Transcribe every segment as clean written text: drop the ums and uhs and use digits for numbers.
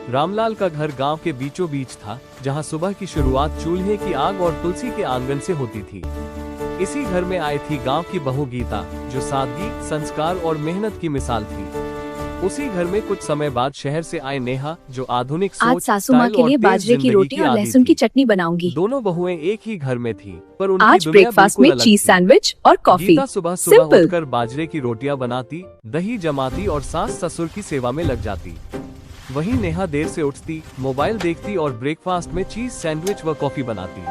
रामलाल का घर गांव के बीचों बीच था, जहां सुबह की शुरुआत चूल्हे की आग और तुलसी के आंगन से होती थी। इसी घर में आई थी गांव की बहू गीता, जो सादगी, संस्कार और मेहनत की मिसाल थी। उसी घर में कुछ समय बाद शहर से आए नेहा, जो आधुनिक सोच, आज सासू माँ के लिए बाजरे की रोटी और लहसुन की चटनी बनाऊंगी। दोनों बहुएं एक ही घर में थी, पर उनकी आज दुनिया ब्रेकफास्ट बिल्कुल में अलग चीज थी। सैंडविच और कॉफी। गीता सुबह सुबह उठकर बाजरे की रोटियां बनाती, दही जमाती और सास ससुर की सेवा में लग जाती। वहीं नेहा देर से उठती, मोबाइल देखती और ब्रेकफास्ट में चीज सैंडविच व कॉफी बनाती।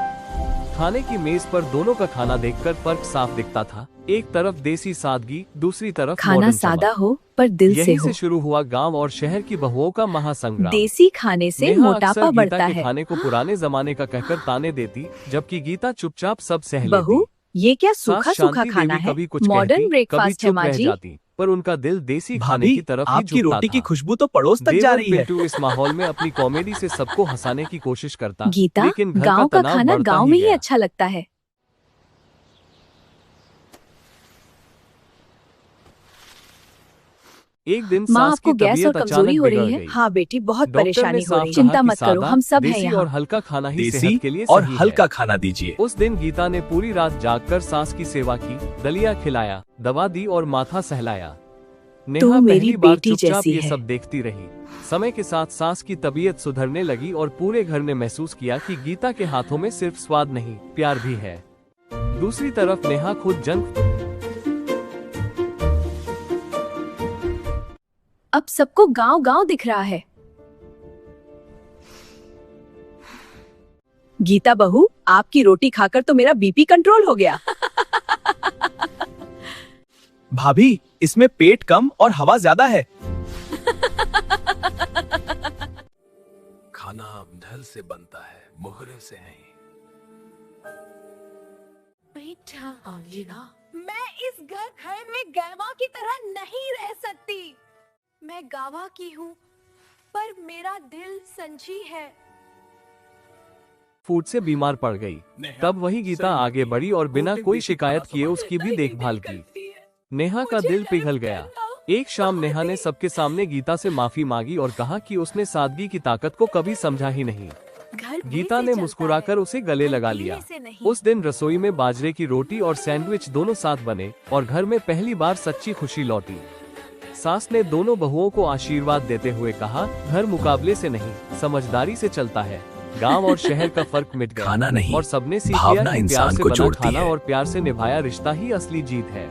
खाने की मेज पर दोनों का खाना देखकर फर्क साफ दिखता था। एक तरफ देसी सादगी, दूसरी तरफ खाना सादा हो पर दिल से हो। यहीं से शुरू हुआ गांव और शहर की बहुओं का महासंग्राम। देसी खाने से नेहा मोटापा अक्सर बढ़ता गीता के है। खाने को पुराने जमाने का कहकर ताने देती, जबकि गीता चुपचाप सब सह लेती। बहू, ये क्या सास सूखा सूखा शांति खाना देवी है? कभी कुछ मॉडर्न कहती, कभी ब्रेकफास्ट है चुप माँ रह जी। जाती, पर उनका दिल देसी खाने भाभी, की तरफ ही आपकी झुकता रोटी की था। खुशबू तो पड़ोस तक जा देवर रही है। पिंटू इस माहौल में अपनी कॉमेडी से सबको हंसाने की कोशिश करता, गीता, लेकिन घर गांव का का तनाव खाना बढ़ता गांव में ही गया। अच्छा लगता है। एक दिन माँ, सास आपको की गैस और तबीयत कमजोरी अचानक हो बिगड़ रही है? गई। हाँ बेटी, बहुत डॉक्टर ने परेशानी हो साफ रही है। कहा चिंता कि मत करो, सादा, हम सब हैं देसी यहाँ। और हल्का खाना ही देसी सेहत के लिए और सही है। हल्का खाना दीजिए। उस दिन गीता ने पूरी रात जागकर सास की सेवा की, दलिया खिलाया, दवा दी और माथा सहलाया। नेहा मेरी पहली बार बेटी चुपचाप जैसी ये है। सब देखती रही। समय के साथ सास की तबीयत सुधरने लगी और पूरे घर ने महसूस किया कि गीता के हाथों में सिर्फ स्वाद नहीं, प्यार भी है। दूसरी तरफ नेहा खुद जंग अब सबको गांव गांव दिख रहा है। गीता बहू, आपकी रोटी खाकर तो मेरा बीपी कंट्रोल हो गया। भाभी, इसमें पेट कम और हवा ज्यादा है। खाना ढल से बनता है, मुहरे से नहीं। मैं इस घर में गैवा की तरह नहीं रह सकती। मैं गावा की हूँ, पर मेरा दिल संजी है। फूड से बीमार पड़ गई। तब वही गीता आगे बढ़ी और बिना कोई शिकायत किए उसकी भी देखभाल की। नेहा का दिल पिघल गया। एक शाम नेहा ने सबके सामने गीता से माफी मांगी और कहा कि उसने सादगी की ताकत को कभी समझा ही नहीं। गीता ने मुस्कुराकर उसे गले लगा लिया। उस दिन रसोई में बाजरे की रोटी और सैंडविच दोनों साथ बने और घर में पहली बार सच्ची खुशी लौटी। सास ने दोनों बहुओं को आशीर्वाद देते हुए कहा, घर मुकाबले से नहीं, समझदारी से चलता है। गांव और शहर का फर्क मिट गया खाना नहीं, और सबने सीख लिया भावना कि प्यार इंसान से को बना जोड़ती खाना है। और प्यार से निभाया रिश्ता ही असली जीत है।